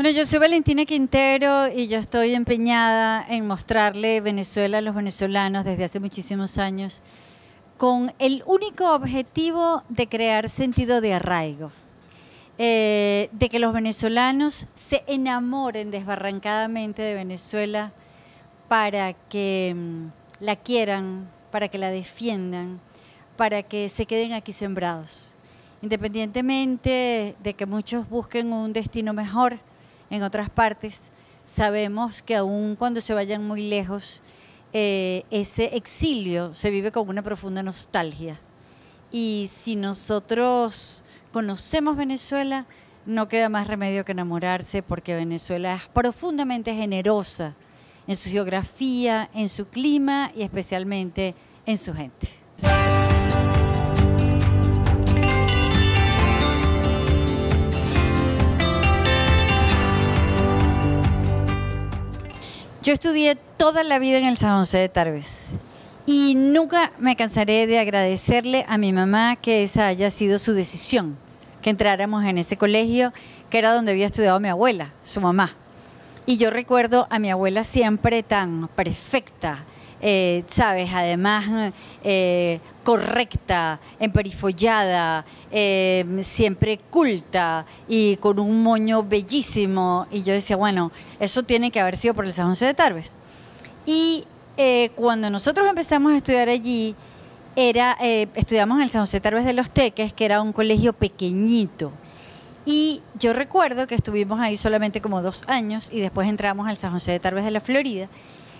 Bueno, yo soy Valentina Quintero y yo estoy empeñada en mostrarle Venezuela a los venezolanos desde hace muchísimos años con el único objetivo de crear sentido de arraigo, de que los venezolanos se enamoren desbarrancadamente de Venezuela para que la quieran, para que la defiendan, para que se queden aquí sembrados. Independientemente de que muchos busquen un destino mejor en otras partes, sabemos que aun cuando se vayan muy lejos, ese exilio se vive con una profunda nostalgia. Y si nosotros conocemos Venezuela, no queda más remedio que enamorarse, porque Venezuela es profundamente generosa en su geografía, en su clima y especialmente en su gente. Yo estudié toda la vida en el San José de Tarbes y nunca me cansaré de agradecerle a mi mamá que esa haya sido su decisión, que entráramos en ese colegio, que era donde había estudiado mi abuela, su mamá. Y yo recuerdo a mi abuela siempre tan perfecta, ¿sabes? Además, correcta, emperifollada, siempre culta y con un moño bellísimo. Y yo decía, bueno, eso tiene que haber sido por el San José de Tarbes. Y cuando nosotros empezamos a estudiar allí, estudiamos en el San José de Tarbes de los Teques, que era un colegio pequeñito. Y yo recuerdo que estuvimos ahí solamente como 2 años y después entramos al San José de Tarbes de la Florida.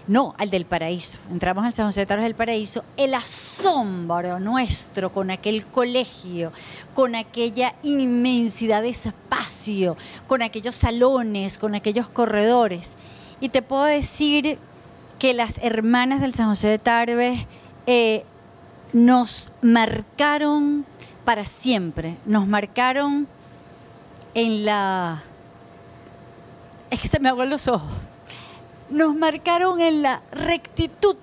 No, al del Paraíso. Entramos al San José de Tarbes del Paraíso. El asombro nuestro con aquel colegio, con aquella inmensidad de espacio, con aquellos salones, con aquellos corredores. Y te puedo decir que las hermanas del San José de Tarbes nos marcaron para siempre. Nos marcaron en la... Es que se me aguan los ojos. Nos marcaron en la rectitud,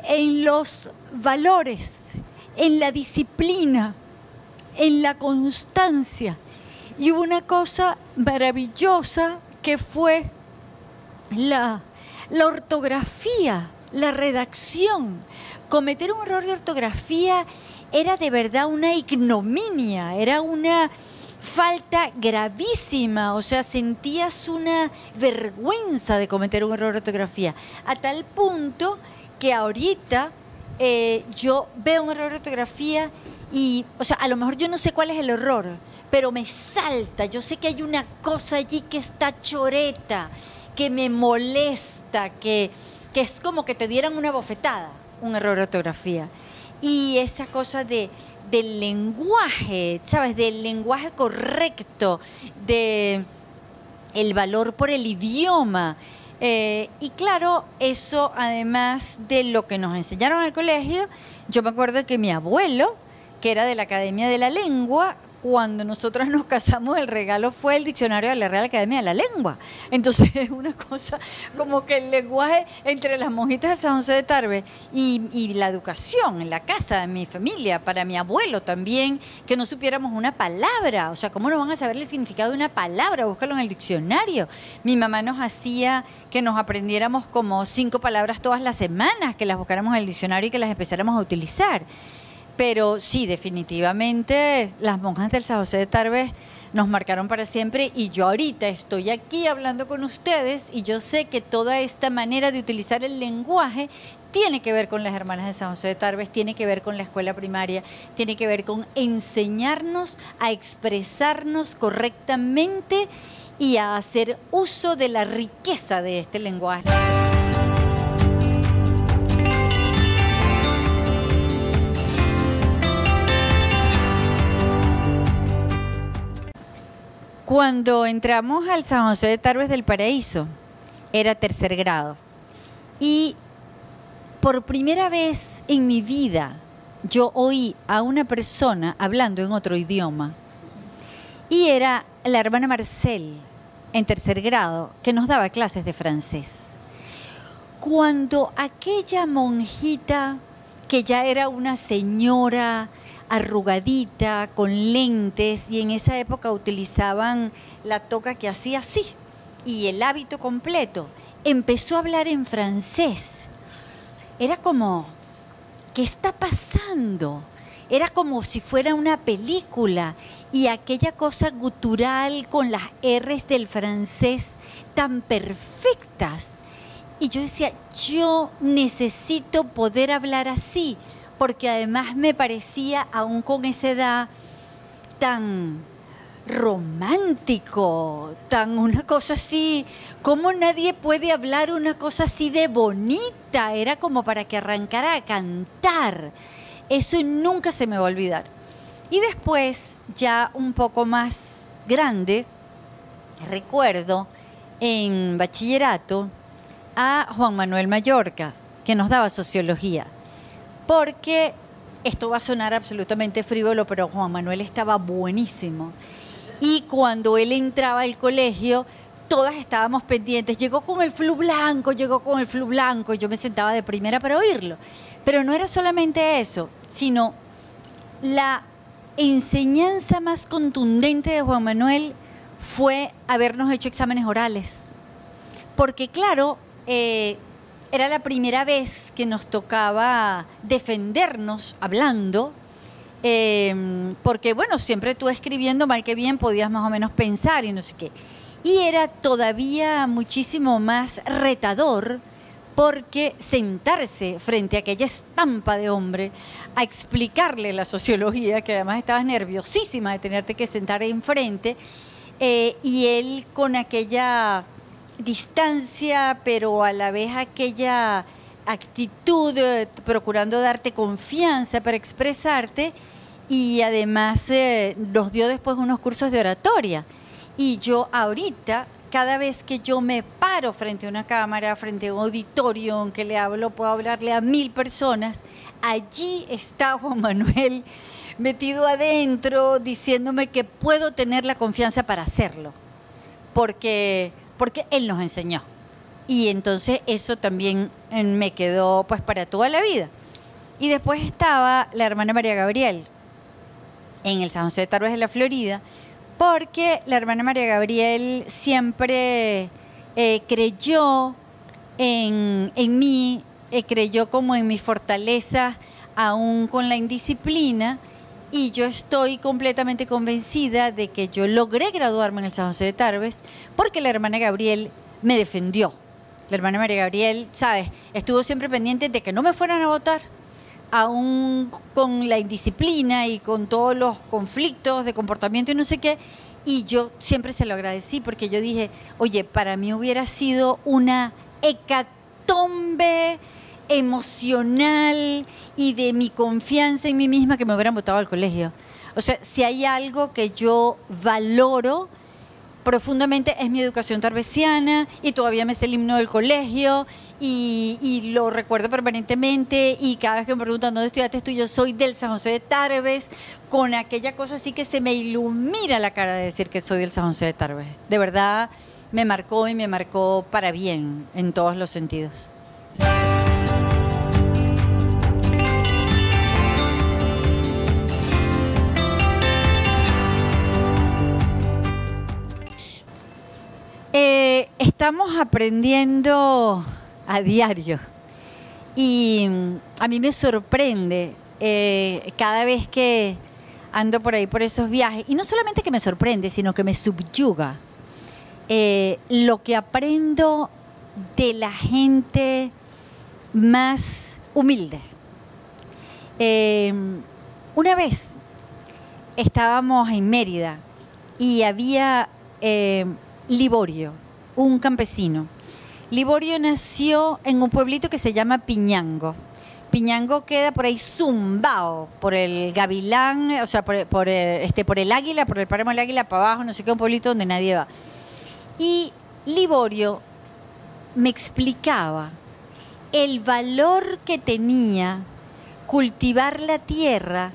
en los valores, en la disciplina, en la constancia. Y hubo una cosa maravillosa que fue la ortografía, la redacción. Cometer un error de ortografía era de verdad una ignominia, era una falta gravísima, o sea, sentías una vergüenza de cometer un error de ortografía, a tal punto que ahorita yo veo un error de ortografía y, o sea, a lo mejor yo no sé cuál es el error, pero me salta, yo sé que hay una cosa allí que está choreta, que me molesta, que es como que te dieran una bofetada, un error de ortografía. Y esa cosa del lenguaje, ¿sabes? Del lenguaje correcto, del valor por el idioma. Y claro, eso además de lo que nos enseñaron en el colegio, yo me acuerdo que mi abuelo, que era de la Academia de la Lengua, cuando nosotros nos casamos, el regalo fue el diccionario de la Real Academia de la Lengua. Entonces es una cosa como que el lenguaje entre las monjitas del San José de Tarbes y la educación en la casa de mi familia, para mi abuelo también, que no supiéramos una palabra. O sea, ¿cómo no van a saber el significado de una palabra? Búscalo en el diccionario. Mi mamá nos hacía que nos aprendiéramos como 5 palabras todas las semanas, que las buscáramos en el diccionario y que las empezáramos a utilizar. Pero sí, definitivamente las monjas del San José de Tarbes nos marcaron para siempre, y yo ahorita estoy aquí hablando con ustedes y yo sé que toda esta manera de utilizar el lenguaje tiene que ver con las hermanas de San José de Tarbes, tiene que ver con la escuela primaria, tiene que ver con enseñarnos a expresarnos correctamente y a hacer uso de la riqueza de este lenguaje. Cuando entramos al San José de Tarbes del Paraíso, era 3er grado. Y por primera vez en mi vida, yo oí a una persona hablando en otro idioma. Y era la hermana Marcel, en 3er grado, que nos daba clases de francés. Cuando aquella monjita, que ya era una señora arrugadita, con lentes, y en esa época utilizaban la toca que hacía así, y el hábito completo. Empezó a hablar en francés. Era como, ¿qué está pasando? Era como si fuera una película, y aquella cosa gutural con las R's del francés tan perfectas. Y yo decía, yo necesito poder hablar así, porque además me parecía, aún con esa edad, tan romántico, tan una cosa así, ¿cómo nadie puede hablar una cosa así de bonita? Era como para que arrancara a cantar. Eso nunca se me va a olvidar. Y después, ya un poco más grande, recuerdo en bachillerato a Juan Manuel Mallorca, que nos daba sociología, porque esto va a sonar absolutamente frívolo, pero Juan Manuel estaba buenísimo. Y cuando él entraba al colegio, todas estábamos pendientes. Llegó con el flu blanco, y yo me sentaba de primera para oírlo. Pero no era solamente eso, sino la enseñanza más contundente de Juan Manuel fue habernos hecho exámenes orales. Porque claro, era la primera vez que nos tocaba defendernos hablando, porque bueno, siempre tú escribiendo mal que bien podías más o menos pensar y no sé qué. Y era todavía muchísimo más retador, porque sentarse frente a aquella estampa de hombre a explicarle la sociología, que además estabas nerviosísima de tenerte que sentar enfrente, y él con aquella distancia, pero a la vez aquella actitud, procurando darte confianza para expresarte, y además nos dio después unos cursos de oratoria. Y yo ahorita, cada vez que yo me paro frente a una cámara, frente a un auditorio en que le hablo, puedo hablarle a 1000 personas, allí está Juan Manuel metido adentro, diciéndome que puedo tener la confianza para hacerlo, porque él nos enseñó. Y entonces eso también me quedó pues para toda la vida. Y después estaba la hermana María Gabriel en el San José de Tarbes de la Florida, porque la hermana María Gabriel siempre creyó en mí, creyó como en mis fortalezas, aún con la indisciplina, y yo estoy completamente convencida de que yo logré graduarme en el San José de Tarbes porque la hermana Gabriel me defendió. La hermana María Gabriel, ¿sabes?, estuvo siempre pendiente de que no me fueran a votar, aún con la indisciplina y con todos los conflictos de comportamiento y no sé qué, y yo siempre se lo agradecí, porque yo dije, oye, para mí hubiera sido una hecatombe emocional y de mi confianza en mí misma que me hubieran votado al colegio. O sea, si hay algo que yo valoro profundamente es mi educación tarbesiana, y todavía me sé el himno del colegio y lo recuerdo permanentemente, y cada vez que me preguntan dónde estudiaste tú, yo soy del San José de Tarbes, con aquella cosa así que se me ilumina la cara de decir que soy del San José de Tarbes. De verdad me marcó, y me marcó para bien en todos los sentidos. Estamos aprendiendo a diario, y a mí me sorprende cada vez que ando por ahí por esos viajes, y no solamente que me sorprende, sino que me subyuga lo que aprendo de la gente más humilde. Una vez estábamos en Mérida y había Liborio, un campesino. Liborio nació en un pueblito que se llama Piñango. Piñango queda por ahí zumbao, por el Gavilán, o sea, por el Águila, por el páramo del Águila para abajo, no sé qué, un pueblito donde nadie va. Y Liborio me explicaba el valor que tenía cultivar la tierra,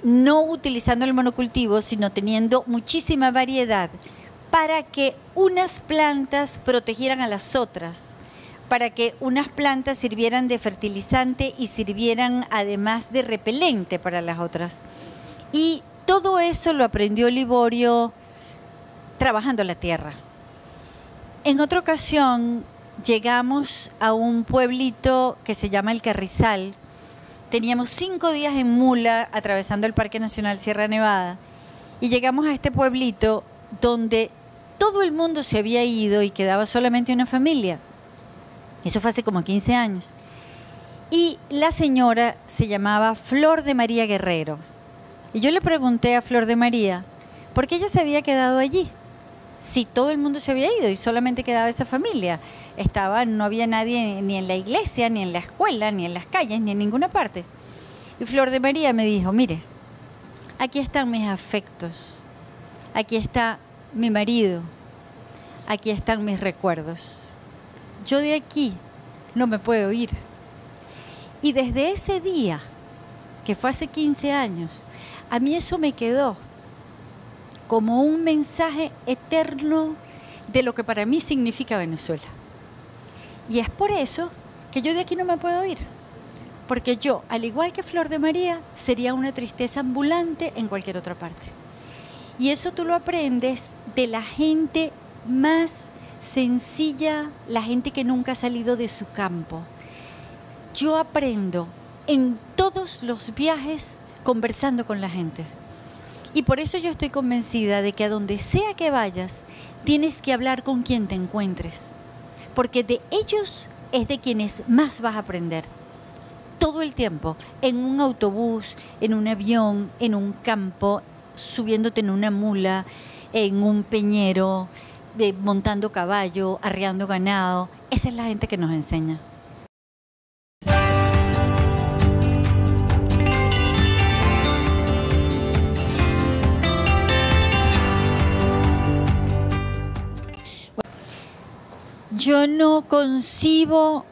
no utilizando el monocultivo, sino teniendo muchísima variedad, para que unas plantas protegieran a las otras, para que unas plantas sirvieran de fertilizante y sirvieran además de repelente para las otras. Y todo eso lo aprendió Liborio trabajando la tierra. En otra ocasión llegamos a un pueblito que se llama El Carrizal. Teníamos 5 días en mula atravesando el Parque Nacional Sierra Nevada y llegamos a este pueblito donde todo el mundo se había ido y quedaba solamente una familia. Eso fue hace como 15 años. Y la señora se llamaba Flor de María Guerrero. Y yo le pregunté a Flor de María por qué ella se había quedado allí. Si todo el mundo se había ido y solamente quedaba esa familia. No había nadie ni en la iglesia, ni en la escuela, ni en las calles, ni en ninguna parte. Y Flor de María me dijo, mire, aquí están mis afectos, aquí está mi marido, aquí están mis recuerdos. Yo de aquí no me puedo ir. Y desde ese día, que fue hace 15 años, a mí eso me quedó como un mensaje eterno de lo que para mí significa Venezuela. Y es por eso que yo de aquí no me puedo ir. Porque yo, al igual que Flor de María, sería una tristeza ambulante en cualquier otra parte. Y eso tú lo aprendes de la gente más sencilla, la gente que nunca ha salido de su campo. Yo aprendo en todos los viajes conversando con la gente. Y por eso yo estoy convencida de que a donde sea que vayas, tienes que hablar con quien te encuentres. Porque de ellos es de quienes más vas a aprender. Todo el tiempo, en un autobús, en un avión, en un campo, subiéndote en una mula, en un peñero, montando caballo, arreando ganado. Esa es la gente que nos enseña. Yo no concibo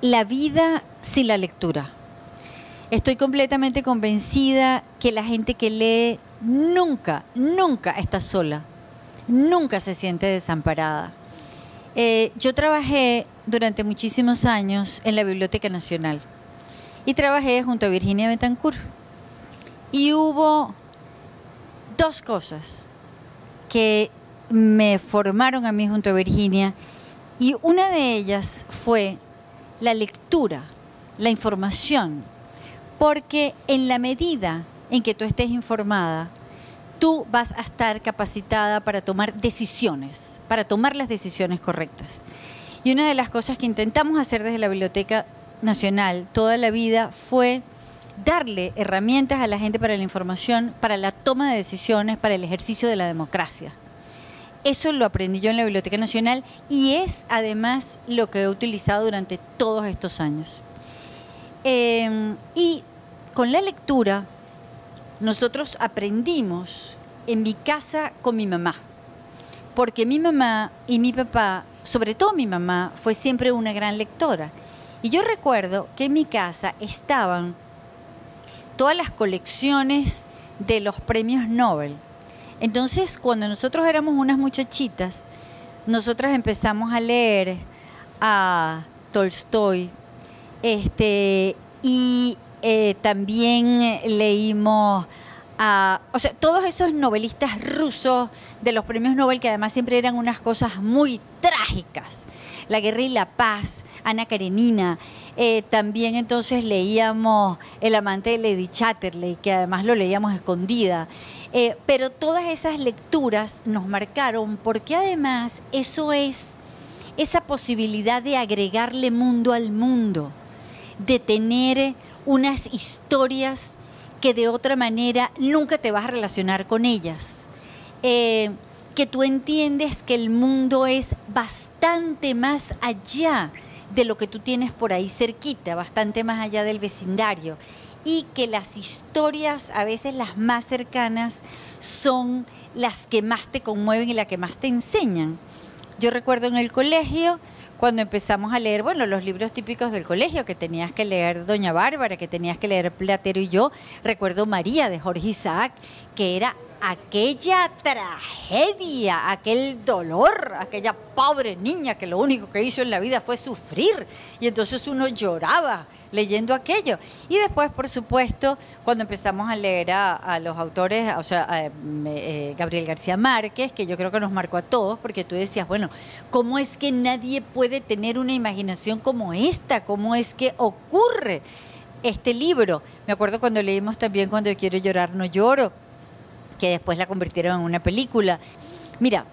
la vida sin la lectura. Estoy completamente convencida que la gente que lee nunca está sola, nunca se siente desamparada. Yo trabajé durante muchísimos años en la Biblioteca Nacional y trabajé junto a Virginia Betancourt. Y hubo 2 cosas que me formaron a mí junto a Virginia. Y una de ellas fue la lectura, la información, porque en la medida en que tú estés informada, tú vas a estar capacitada para tomar decisiones, para tomar las decisiones correctas. Y una de las cosas que intentamos hacer desde la Biblioteca Nacional toda la vida fue darle herramientas a la gente para la información, para la toma de decisiones, para el ejercicio de la democracia. Eso lo aprendí yo en la Biblioteca Nacional y es además lo que he utilizado durante todos estos años. Y con la lectura nosotros aprendimos en mi casa con mi mamá, porque mi mamá y mi papá, sobre todo mi mamá, fue siempre una gran lectora. Y yo recuerdo que en mi casa estaban todas las colecciones de los premios Nobel. Entonces, cuando nosotros éramos unas muchachitas, nosotras empezamos a leer a Tolstoy, y también leímos todos esos novelistas rusos de los premios Nobel, que además siempre eran unas cosas muy trágicas. La guerra y la paz, Ana Karenina. También entonces leíamos El amante de Lady Chatterley, que además lo leíamos escondida. Pero todas esas lecturas nos marcaron porque además eso es esa posibilidad de agregarle mundo al mundo, de tener unas historias que de otra manera nunca te vas a relacionar con ellas. Que tú entiendes que el mundo es bastante más allá de lo que tú tienes por ahí cerquita, bastante más allá del vecindario, y que las historias, a veces las más cercanas, son las que más te conmueven y las que más te enseñan. Yo recuerdo en el colegio, cuando empezamos a leer, los libros típicos del colegio, que tenías que leer Doña Bárbara, que tenías que leer Platero y yo. Recuerdo María, de Jorge Isaac, que era aquella tragedia, aquel dolor, aquella pobre niña que lo único que hizo en la vida fue sufrir. Y entonces uno lloraba leyendo aquello. Y después, por supuesto, cuando empezamos a leer a los autores, o sea, Gabriel García Márquez, que yo creo que nos marcó a todos, porque tú decías, bueno, ¿cómo es que nadie puede tener una imaginación como esta? ¿Cómo es que ocurre este libro? Me acuerdo cuando leímos también Cuando quiero llorar no lloro, que después la convirtieron en una película. Mira,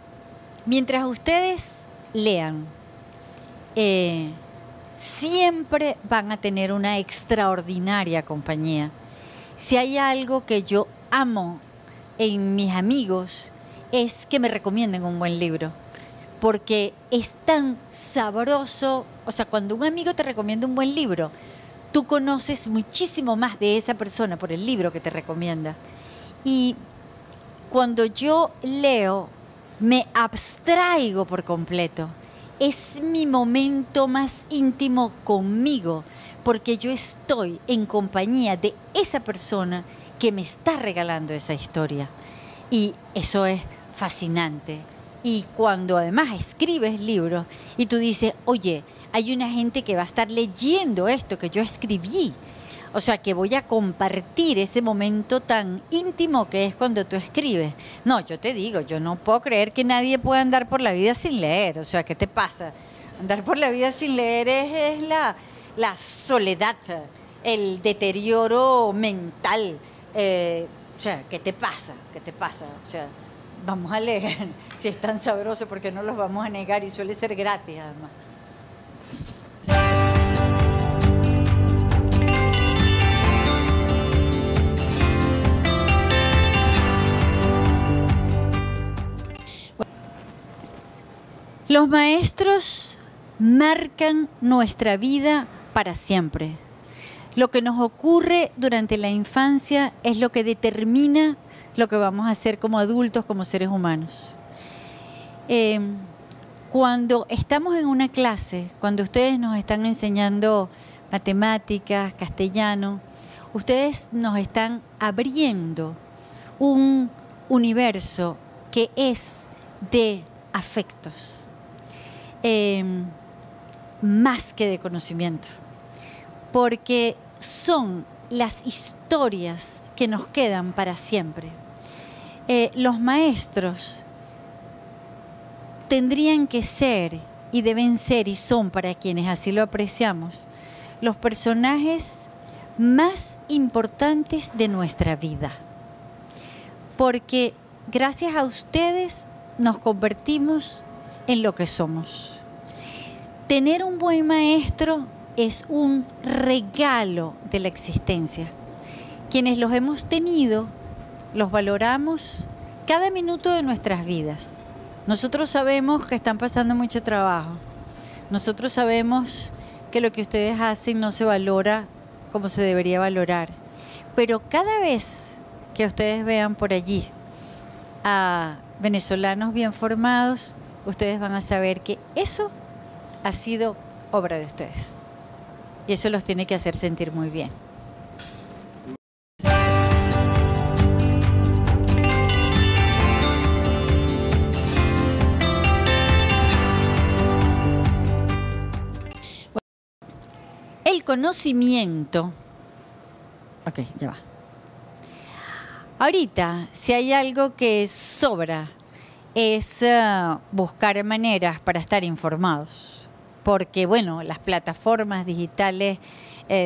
mientras ustedes lean, siempre van a tener una extraordinaria compañía. Si hay algo que yo amo en mis amigos, es que me recomienden un buen libro, porque es tan sabroso. O sea, cuando un amigo te recomienda un buen libro, tú conoces muchísimo más de esa persona por el libro que te recomienda. Y cuando yo leo, me abstraigo por completo. Es mi momento más íntimo conmigo, porque yo estoy en compañía de esa persona que me está regalando esa historia. Y eso es fascinante. Y cuando además escribes libros y tú dices, oye, hay una gente que va a estar leyendo esto que yo escribí. O sea, que voy a compartir ese momento tan íntimo que es cuando tú escribes. No, yo te digo, yo no puedo creer que nadie pueda andar por la vida sin leer. O sea, ¿qué te pasa? Andar por la vida sin leer es la soledad, el deterioro mental. O sea, ¿qué te pasa? ¿Qué te pasa? O sea, vamos a leer. Si es tan sabroso, porque no los vamos a negar, y suele ser gratis además. Los maestros marcan nuestra vida para siempre. Lo que nos ocurre durante la infancia es lo que determina lo que vamos a hacer como adultos, como seres humanos. Cuando estamos en una clase, cuando ustedes nos están enseñando matemáticas, castellano, ustedes nos están abriendo un universo que es de afectos. Más que de conocimiento, porque son las historias que nos quedan para siempre. Los maestros tendrían que ser, y deben ser, y son, para quienes así lo apreciamos, los personajes más importantes de nuestra vida, porque gracias a ustedes nos convertimos en lo que somos. Tener un buen maestro es un regalo de la existencia. Quienes los hemos tenido, los valoramos cada minuto de nuestras vidas. Nosotros sabemos que están pasando mucho trabajo. Nosotros sabemos que lo que ustedes hacen no se valora como se debería valorar. Pero cada vez que ustedes vean por allí a venezolanos bien formados, ustedes van a saber que eso ha sido obra de ustedes. Y eso los tiene que hacer sentir muy bien. El conocimiento. Ok, ya va. Ahorita, si hay algo que sobra, es buscar maneras para estar informados. Porque, bueno, las plataformas digitales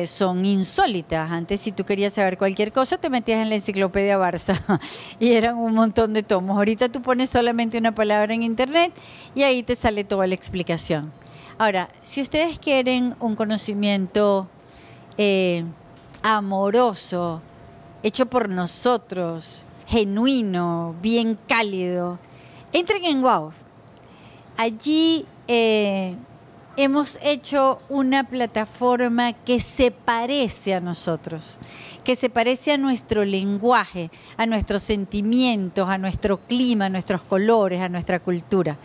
son insólitas. Antes, si tú querías saber cualquier cosa, te metías en la enciclopedia Barça y eran un montón de tomos. Ahorita tú pones solamente una palabra en internet y ahí te sale toda la explicación. Ahora, si ustedes quieren un conocimiento amoroso, hecho por nosotros, genuino, bien cálido, entren en Wow. Allí hemos hecho una plataforma que se parece a nosotros, que se parece a nuestro lenguaje, a nuestros sentimientos, a nuestro clima, a nuestros colores, a nuestra cultura.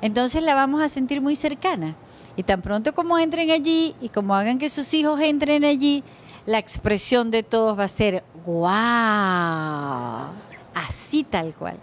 Entonces la vamos a sentir muy cercana. Y tan pronto como entren allí y como hagan que sus hijos entren allí, la expresión de todos va a ser ¡guau! así tal cual.